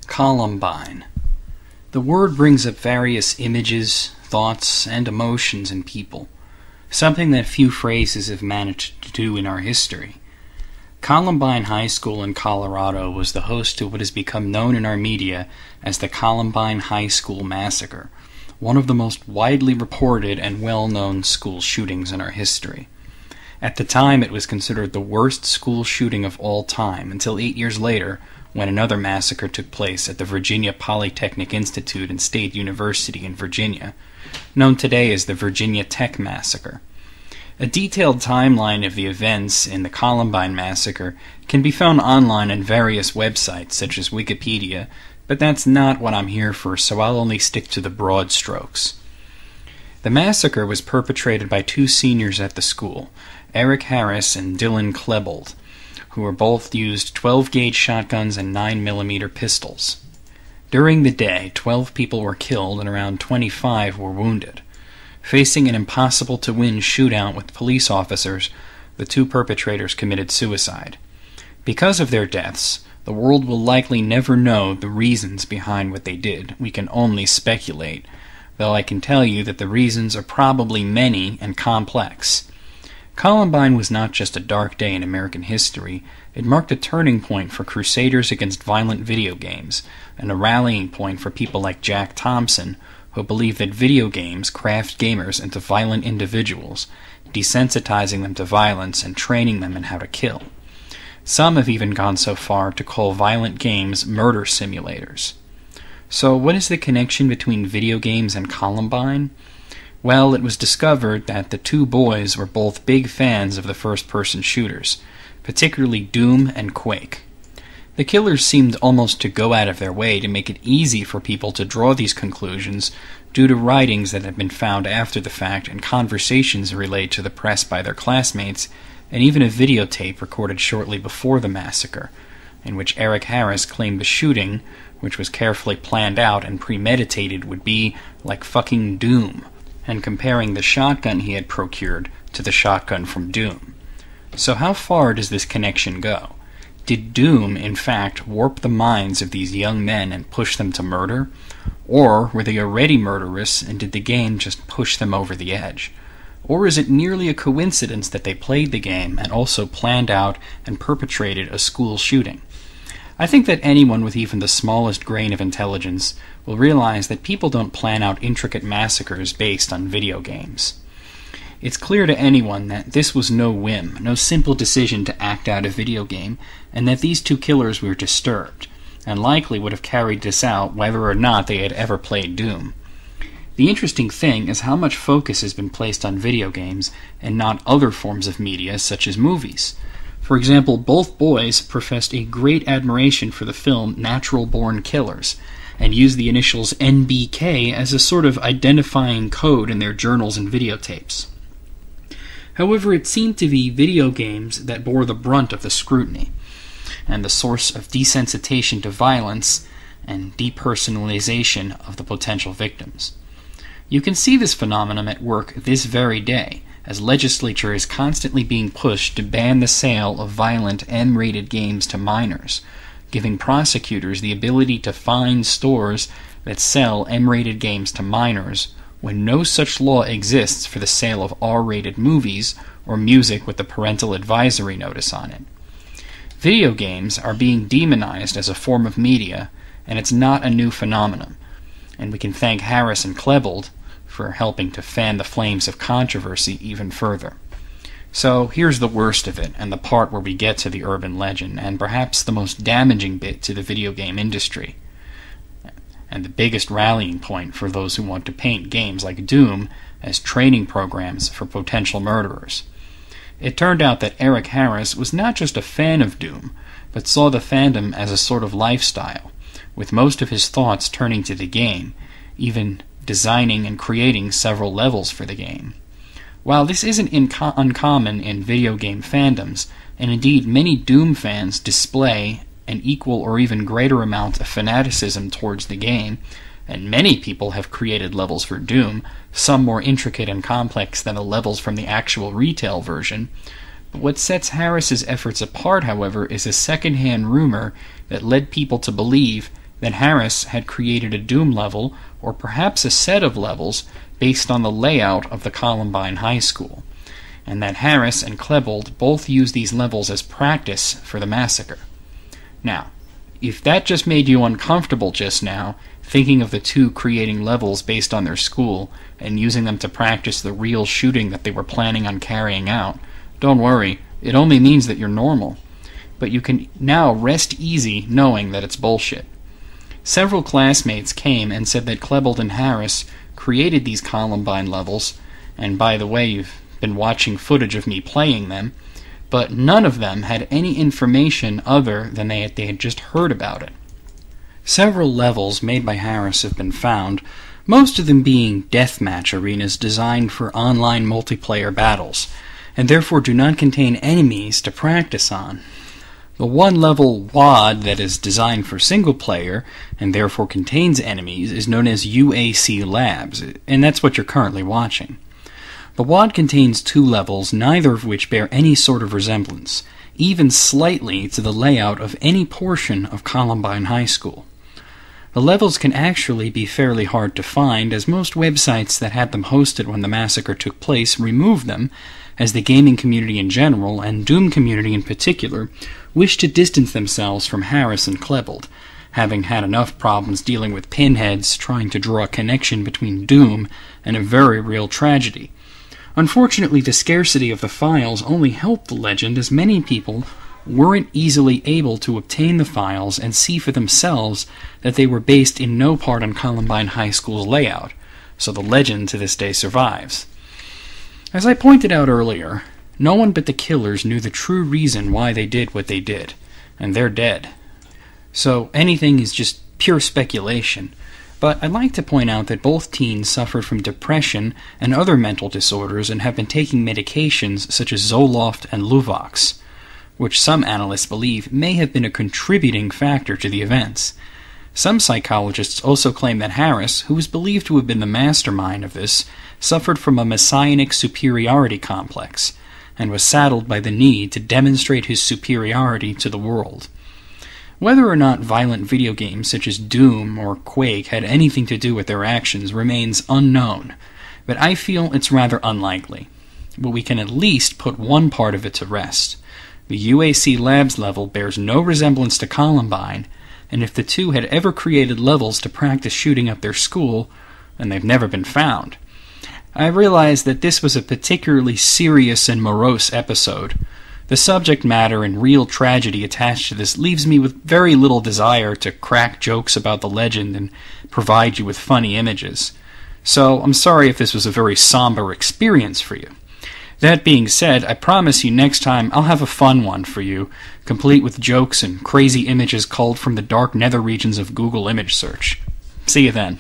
Columbine. The word brings up various images, thoughts, and emotions in people, something that few phrases have managed to do in our history. Columbine High School in Colorado was the host to what has become known in our media as the Columbine High School Massacre, one of the most widely reported and well-known school shootings in our history. At the time, it was considered the worst school shooting of all time, until 8 years later, when another massacre took place at the Virginia Polytechnic Institute and State University in Virginia, known today as the Virginia Tech Massacre. A detailed timeline of the events in the Columbine Massacre can be found online on various websites such as Wikipedia, but that's not what I'm here for, so I'll only stick to the broad strokes. The massacre was perpetrated by two seniors at the school, Eric Harris and Dylan Klebold, who were both used 12-gauge shotguns and 9mm pistols. During the day, 12 people were killed and around 25 were wounded. Facing an impossible-to-win shootout with police officers, the two perpetrators committed suicide. Because of their deaths, the world will likely never know the reasons behind what they did. We can only speculate, though I can tell you that the reasons are probably many and complex. Columbine was not just a dark day in American history, it marked a turning point for crusaders against violent video games, and a rallying point for people like Jack Thompson, who believed that video games craft gamers into violent individuals, desensitizing them to violence and training them in how to kill. Some have even gone so far to call violent games murder simulators. So what is the connection between video games and Columbine? Well, it was discovered that the two boys were both big fans of the first-person shooters, particularly Doom and Quake. The killers seemed almost to go out of their way to make it easy for people to draw these conclusions due to writings that had been found after the fact and conversations relayed to the press by their classmates, and even a videotape recorded shortly before the massacre, in which Eric Harris claimed the shooting, which was carefully planned out and premeditated, would be like fucking Doom, and comparing the shotgun he had procured to the shotgun from Doom. So how far does this connection go? Did Doom, in fact, warp the minds of these young men and push them to murder? Or were they already murderous, and did the game just push them over the edge? Or is it merely a coincidence that they played the game and also planned out and perpetrated a school shooting? I think that anyone with even the smallest grain of intelligence will realize that people don't plan out intricate massacres based on video games. It's clear to anyone that this was no whim, no simple decision to act out a video game, and that these two killers were disturbed, and likely would have carried this out whether or not they had ever played Doom. The interesting thing is how much focus has been placed on video games and not other forms of media such as movies. For example, both boys professed a great admiration for the film Natural Born Killers, and used the initials NBK as a sort of identifying code in their journals and videotapes. However, it seemed to be video games that bore the brunt of the scrutiny, and the source of desensitization to violence and depersonalization of the potential victims. You can see this phenomenon at work this very day, as legislature is constantly being pushed to ban the sale of violent M-rated games to minors, giving prosecutors the ability to fine stores that sell M-rated games to minors when no such law exists for the sale of R-rated movies or music with the parental advisory notice on it. Video games are being demonized as a form of media, and it's not a new phenomenon, and we can thank Harris and Klebold for helping to fan the flames of controversy even further. So here's the worst of it, and the part where we get to the urban legend, and perhaps the most damaging bit to the video game industry, and the biggest rallying point for those who want to paint games like Doom as training programs for potential murderers. It turned out that Eric Harris was not just a fan of Doom, but saw the fandom as a sort of lifestyle, with most of his thoughts turning to the game, even designing and creating several levels for the game. While this isn't uncommon in video game fandoms, and indeed many Doom fans display an equal or even greater amount of fanaticism towards the game, and many people have created levels for Doom, some more intricate and complex than the levels from the actual retail version. But what sets Harris's efforts apart, however, is a second-hand rumor that led people to believe that Harris had created a Doom level, or perhaps a set of levels, based on the layout of the Columbine High School, and that Harris and Klebold both used these levels as practice for the massacre. Now, if that just made you uncomfortable just now, thinking of the two creating levels based on their school and using them to practice the real shooting that they were planning on carrying out, don't worry, it only means that you're normal. But you can now rest easy knowing that it's bullshit. Several classmates came and said that Klebold and Harris created these Columbine levels, and by the way, you've been watching footage of me playing them, but none of them had any information other than they had just heard about it. Several levels made by Harris have been found, most of them being deathmatch arenas designed for online multiplayer battles, and therefore do not contain enemies to practice on. The one-level WAD that is designed for single-player, and therefore contains enemies, is known as UAC Labs, and that's what you're currently watching. The WAD contains two levels, neither of which bear any sort of resemblance, even slightly, to the layout of any portion of Columbine High School. The levels can actually be fairly hard to find, as most websites that had them hosted when the massacre took place removed them, as the gaming community in general, and Doom community in particular, wish to distance themselves from Harris and Klebold, having had enough problems dealing with pinheads trying to draw a connection between Doom and a very real tragedy. Unfortunately, the scarcity of the files only helped the legend, as many people weren't easily able to obtain the files and see for themselves that they were based in no part on Columbine High School's layout, so the legend to this day survives. As I pointed out earlier, no one but the killers knew the true reason why they did what they did, and they're dead. So anything is just pure speculation. But I'd like to point out that both teens suffered from depression and other mental disorders and have been taking medications such as Zoloft and Luvox, which some analysts believe may have been a contributing factor to the events. Some psychologists also claim that Harris, who is believed to have been the mastermind of this, suffered from a messianic superiority complex, and was saddled by the need to demonstrate his superiority to the world. Whether or not violent video games such as Doom or Quake had anything to do with their actions remains unknown, but I feel it's rather unlikely. But we can at least put one part of it to rest. The UAC Labs level bears no resemblance to Columbine, and if the two had ever created levels to practice shooting up their school, then they've never been found. I realize that this was a particularly serious and morose episode. The subject matter and real tragedy attached to this leaves me with very little desire to crack jokes about the legend and provide you with funny images. So I'm sorry if this was a very somber experience for you. That being said, I promise you next time I'll have a fun one for you, complete with jokes and crazy images culled from the dark nether regions of Google image search. See you then.